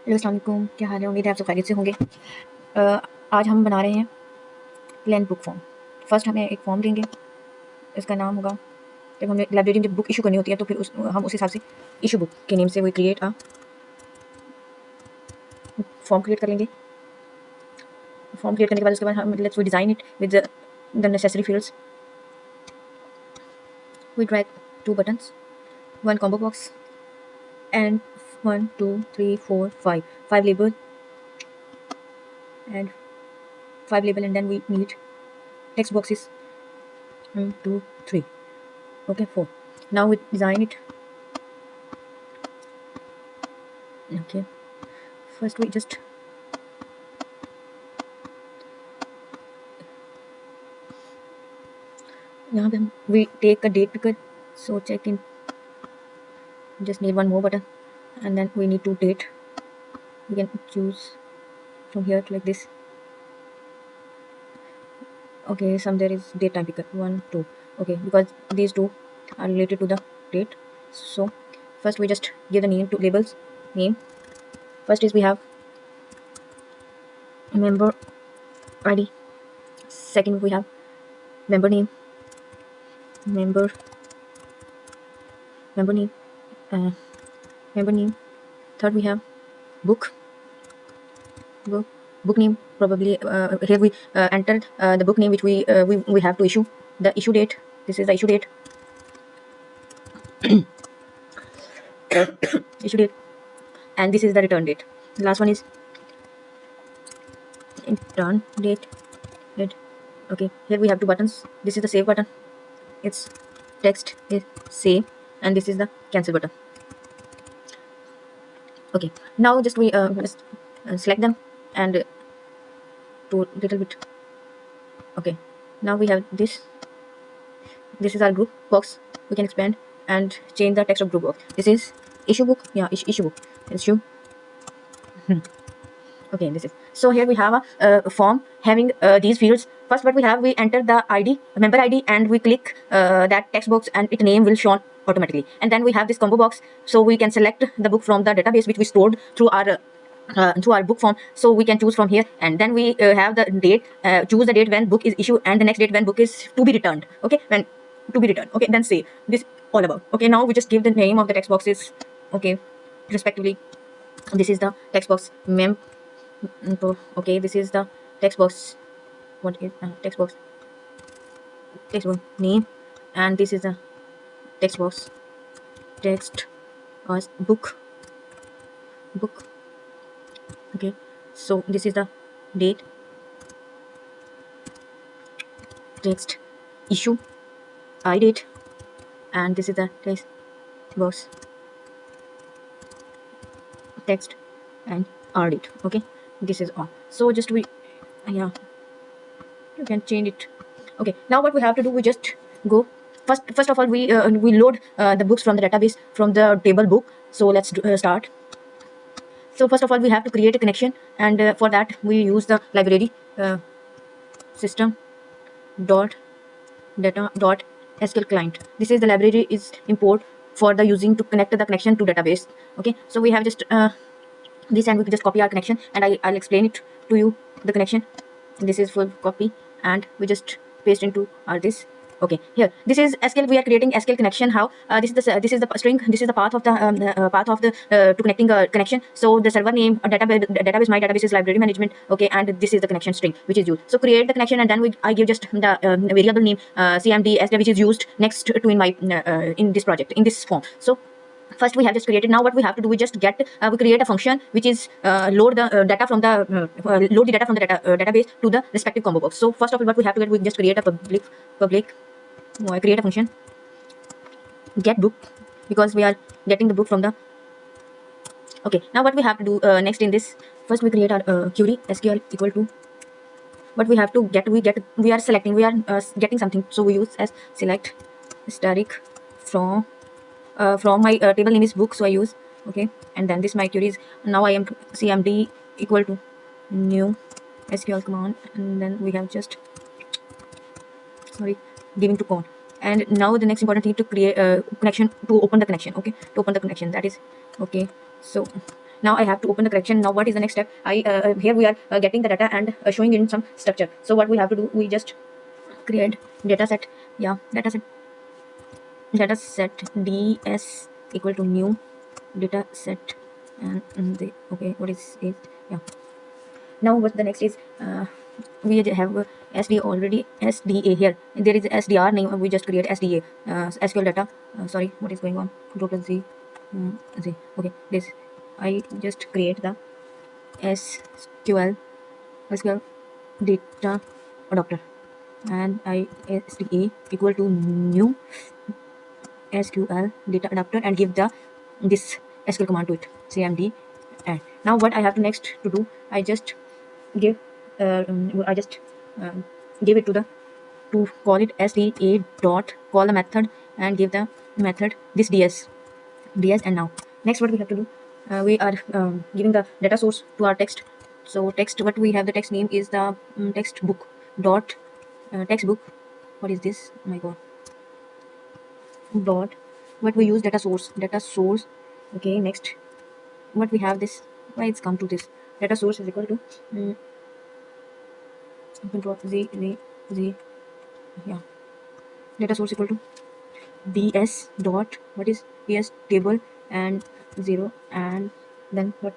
Hello अस्सलाम वालेकुम, क्या हाल है? उम्मीद है आप सब खैरियत से होंगे। आज हम बना रहे हैं प्लेन बुक फॉर्म। फर्स्ट हमें एक फॉर्म देंगे, इसका नाम होगा, जब हमें लाइब्रेरी में जब बुक इशू करनी होती है तो फिर हम उस हिसाब से इशू बुक के नेम से वो क्रिएट फॉर्म क्रिएट कर लेंगे। फॉर्म क्रिएट करने के बाद उसके बाद हम let's we design it with the necessary fields. We drag 2 buttons, 1 combo box and 1 2 3 4 5 label and 5 label, and then we need text boxes 1 2 3, okay, 4. Now we design it. Okay, first we just यहाँ पे हम we take a date picker, so check in, just need one more button and then we need to date. We can choose from here like this. Okay, some there is date time picker 1 2, okay, because these two are related to the date. So first we just give the name to labels. Name first is we have member ID, second we have member name, member member name uh, member name, third we have book book name. Probably here we enter the book name which we have to issue, the issue date. This is the issue date. Issue date, and this is the return date. The last one is return date. Okay, here we have 2 buttons. This is the save button, its text is save, and this is the cancel button. Okay, now just we just select them and do little bit. Okay, now we have this is our group box. We can expand and change the text of group box. This is issue book, yeah, issue book, issue. Okay, this is, so here we have a form having these fields. First what we have, we enter the ID, member ID, and we click that text box and its name will show automatically. And then we have this combo box, so we can select the book from the database which we stored through our book form, so we can choose from here. And then we have the date, choose the date when book is issued and the next date when book is to be returned. Okay, when to be returned. Okay, then save. This all about. Okay, now we just give the name of the text boxes, okay, respectively. This is the text box mem. Okay, this is the text box. What is text box name, and this is the text box text book. Okay, so this is the date, text issue, I date, and this is the text box text and R date. Okay, this is all. So just we, yeah, you can change it. Okay, now what we have to do, we just go first of all we load the books from the database from the table book. So let's start. So first of all we have to create a connection, and for that we use the library system dot data dot SQL client. This is the library is import for the using to connect the connection to database. Okay, so we have just this, and we can just copy our connection, and I'll explain it to you, the connection. This is full copy, and we just paste into our this. Okay, here this is SQL. We are creating SQL connection. How this is the string. This is the path of the to connecting a connection. So the server name, database, my database is library management. Okay, and this is the connection string which is used. So create the connection, and then I give just the variable name cmd sd, which is used next to in my in this project in this form. So first we have just created. Now what we have to do, we just get we create a function which is load the data from the load the data from the database to the respective combo box. So first of all what we have to get, we just create a public create a function get book, because we are getting the book from the. Okay, now what we have to do next in this, first we create our query sql equal to what we have to get, we are selecting, we are getting something, so we use as select static from my table name is book, so I use. Okay, and then this my query is, now I am cmd equal to new sql command, and then we have just giving to con. And now the next important thing, to create a connection, to open the connection. Okay, to open the connection, that is okay. So Now I have to open the correction. Now what is the next step? Here we are getting the data and showing in some structure. So what we have to do, we just create data set. Yeah, data set ds equal to new data set, and the okay, what is it? Yeah. Now what the next is, we have sda already, sda here, there is sdr name, we just create sda, sql data, sorry, what is going on, total z, z, okay, this I just create the sql data adapter, and I sda equal to new sql data adapter, and give the this sql command to it, cmd. And now what I have to next to do, I just give I just give it to the, to call it sda dot call the method, and give the method this ds. And now next what we have to do, we are giving the data source to our text. So text, what we have, the text name is the text book dot text book, what is this, oh my god, dot, what we use, data source. Okay, next what we have, this, why it's come to this, data source is equal to control z, yeah, data source equal to ds dot, what is ds table, and 0, and then what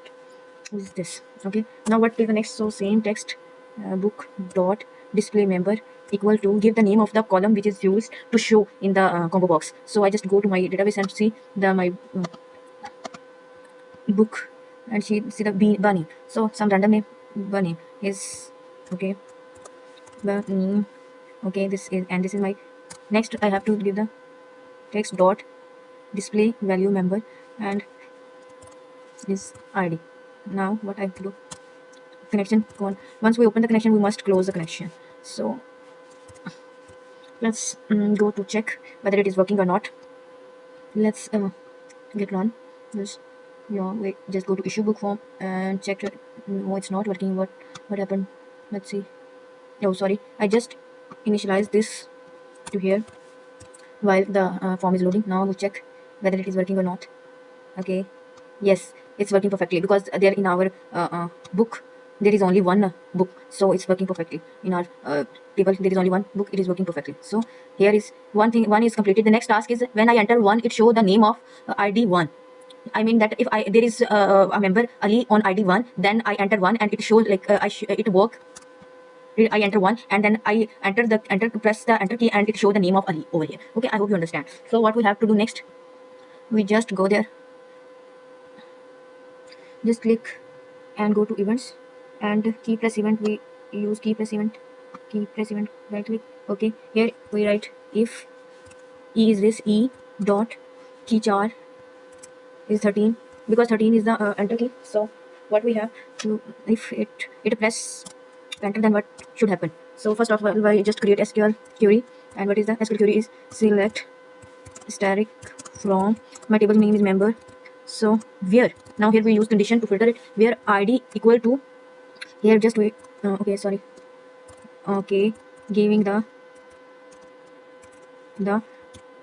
is this. Okay, now what is the next? So same text book dot display member equal to, give the name of the column which is used to show in the combo box. So I just go to my database and see the my book, and see the bunny, so some random name, bunny is, okay, bunny, okay, this is, and this is my, next I have to give the text dot display value member, and this id. Now what I have to do, connection gone. Once we open the connection, we must close the connection. So let's go to check whether it is working or not. Let's get run this. Yeah, wait, just go to issue book form and check it. No, it's not working. What happened? Let's see. Oh, sorry, I just initialized this to here while the form is loading. Now we check whether it is working or not. Okay, yes, it's working perfectly, because there in our book there is only one book, so it's working perfectly. In our table there is only one book, it is working perfectly. So here is one thing, one is completed. The next task is, when I enter one, it show the name of id 1. I mean that if there is a member Ali on id 1, then I enter 1 and it shows like it work. I enter 1 and then I enter to press the enter key, and it show the name of Ali over here. Okay, I hope you understand. So what we have to do next, we just go there, just click and go to events, and key press event, we use key press event, right click. Okay, here we write if e is this, e dot key char is 13, because 13 is the enter key. So what we have to, if it press enter, then what should happen? So first of all, I just create sql query, and what is the sql query is, select static from, my table name is member, so where, now here we use condition to filter it, where id equal to, here just wait, okay, sorry, okay, giving the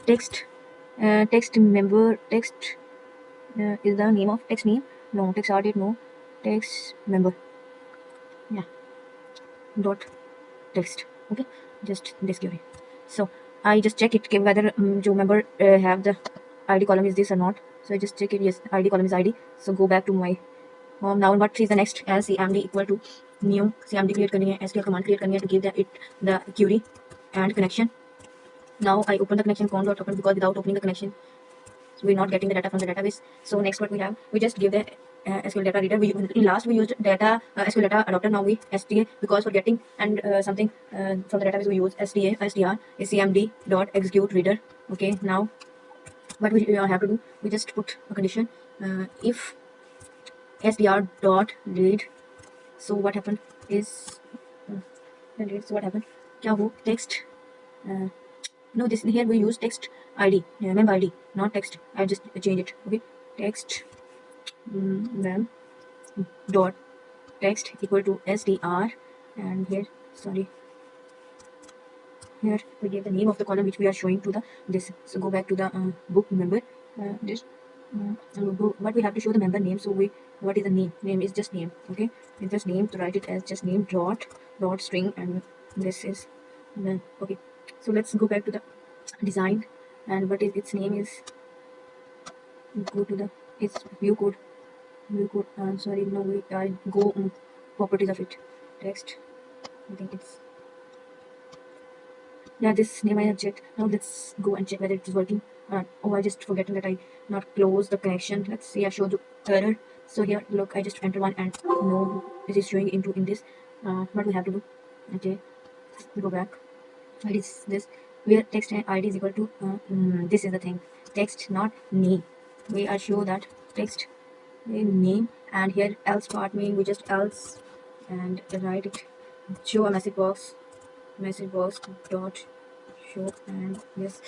text text member, text is the name of text name, no text added, no text member, yeah, dot text. Okay, just this query. So I just check it whether जो member have the id column is this or not. So I just check it, yes, id column is id. So go back to my now what is the next, as cmd equal to new, cmd create करनी है, sql command create करनी है to give the query and connection. Now I open the connection, con dot open, because without opening the connection, so we're not getting the data from the database. So next what we have, we just give the SQL data reader. In last we used data SQL data adapter. Now we SDA, because for getting and something from the database we use SDR is cmd dot execute reader. Okay, now what we have to do, we just put a condition, if SDR dot read. So what happened is, so what happened? क्या वो text no, this here we use text id, member id, not text. I just change it. Okay, text mem dot text equal to sdr, and here, sorry, here we give the name of the column which we are showing to the this. So go back to the book member, this. But we have to show the member name. So we, what is the name? Name is just name. Okay, it's just name. To write it as just name dot string, and this is then okay. So let's go back to the design, and what is its name is, go to the its view code. Sorry, no, we I go properties of it. Text. I think it's, yeah, this name I have checked. Now let's go and check whether it is working. Oh, I just forgotten that I not close the connection. Let's see, I showed the error. So here, look, I just enter one and no, it is showing into in this. What we have to do? Okay, go back. What is this? Where text and ID is equal to this is the thing. Text, not name. We are sure that text name, and here else part mean we just else and write it. Show a message box dot show, and yes,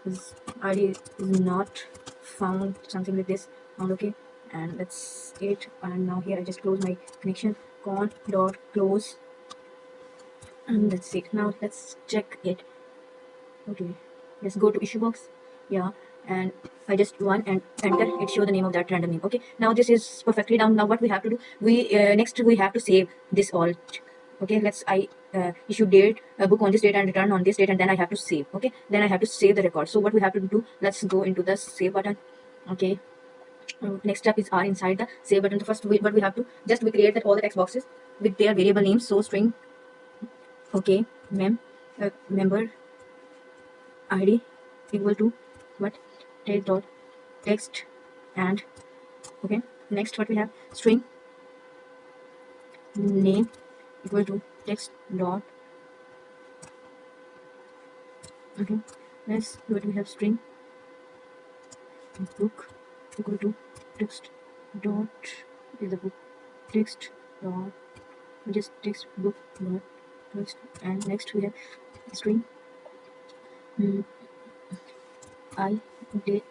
this id is not found, something like this, found. Okay, and that's it. And now here I just close my connection, con dot close, and that's it. Now let's check it. Okay, let's go to issue box. Yeah, and I just one and enter, it show the name of that random name. Okay, now this is perfectly done. Now what we have to do, we next we have to save this all. Okay, let's I issue date, book on this date and return on this date, and then I have to save. Okay, then I have to save the record. So what we have to do, let's go into the save button. Okay, next step is are inside the save button. The first what we have to just we create that all the text boxes with their variable names. So string, okay, member id equal to what, take dot text, and okay, next what we have, string name equal to text dot, okay, next what we have, string book equal to text dot is the book, text dot just text book dot text, and next we have string mm, I date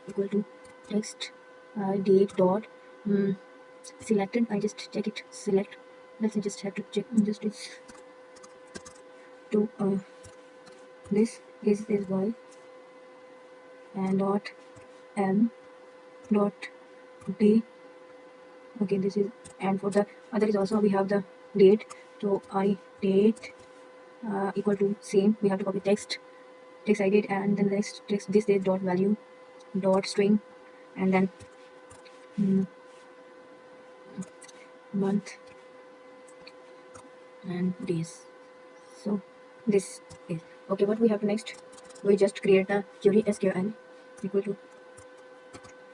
equal to text date dot selected. I just check it, select. Let's just have to check just this to this is y, and dot m dot d. Okay, this is, and for the other is also we have the date. So I date equal to same, we have to copy text I date, and then next text this date dot value dot string, and then mm, month and days. So this is okay. What we have to next, we just create a query SQL equal to,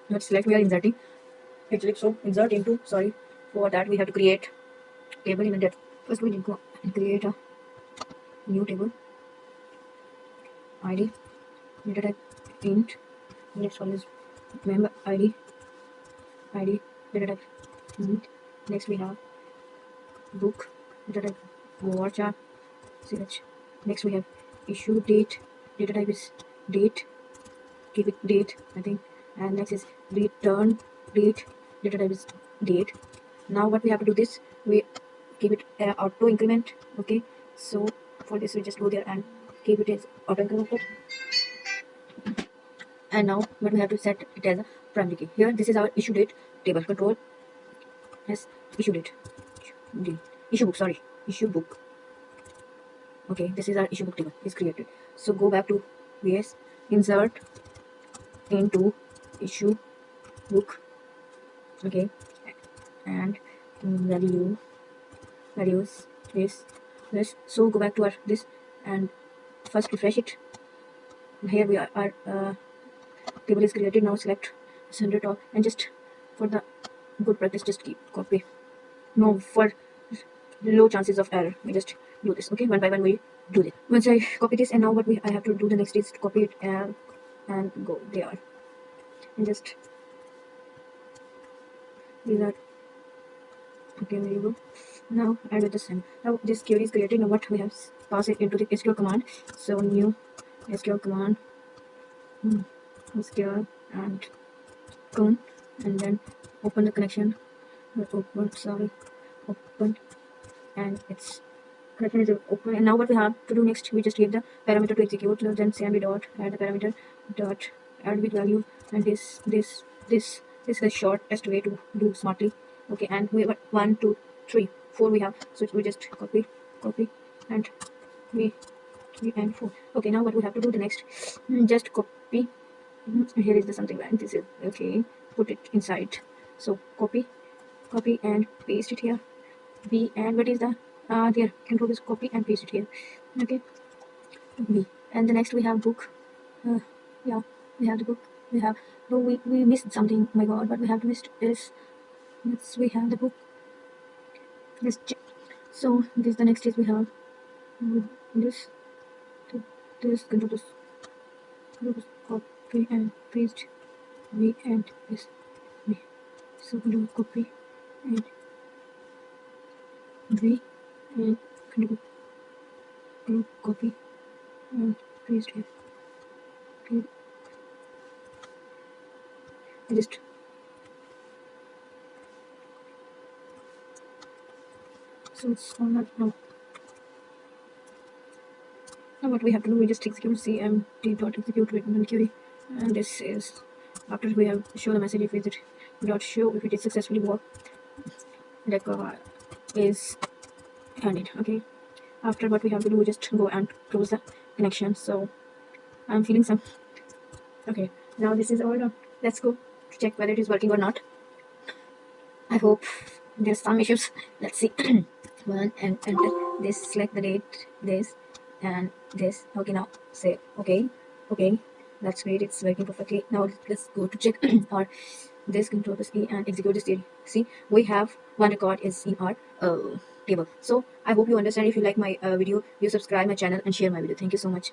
let's select, we are inserting actually, so insert into, sorry, for that we have to create table in a depth. First we need to create a new table, id data type int, next one is member id data type int, next we have book data type varchar ch, next we have issue date data type is date, keep it date I think, and next is return date data type is date. Now what we have to do this, we keep it auto increment. Okay, so for this we just go there and keep it as auto incremented, and now what we have to set it as a primary key. Here this is our issue date table, control as issue date, issue book, sorry, issue book. Okay, this is our issue book table is created. So go back to VS, insert into issue book. Okay, and values is this. So go back to our this and first refresh it. Here we are, our table is created. Now select center top, and just for the good practice just keep copy. No, for low chances of error we just do this. Okay, one by one we do this. Once I copy this, and now what I have to do the next is to copy it and go there, and just these are okay. There you go. Now add with the same. Now this query is created. Now what we have, pass it into the SQL command. So new SQL command, SQL and con, and then open the connection. Open, and it's connection is open. And now what we have to do next, we just give the parameter to execute. Then cmd dot add the parameter dot add with value, and this is the shortest way to do smartly. Okay, and we have 1 2 3 4 we have, so we just copy and we 3 and 4. Okay, now what we have to do the next, just copy. Here is the something like this is okay, put it inside. So copy and paste it here. B, and what is the there, control this, copy and paste it here. Okay, B, and the next we have book. uh, yeah, we have the book. We have, no, we missed something, oh my god, what we have to missed is, yes, we have the book. Let's check. So this, the next is we have this to this, control this, copy and paste V and this V. So control copy and V and control copy and paste here. Okay, I just, so it's on that now. Now what we have to do, we just execute cmd.execute with query, and this is after we have show the message if it dot show if it is successfully work, record is ended. Okay, after what we have to do, we just go and close the connection. So I'm feeling some, okay, now this is all done. Let's go to check whether it is working or not. I hope there's some issues. Let's see. One, and enter this, select the date, this and this. Okay, now say okay. Okay, that's great, it's working perfectly. Now let's go to check our this, control this E and execute this theory. See, we have one record is in our table. So I hope you understand. If you like my video, you subscribe my channel and share my video. Thank you so much.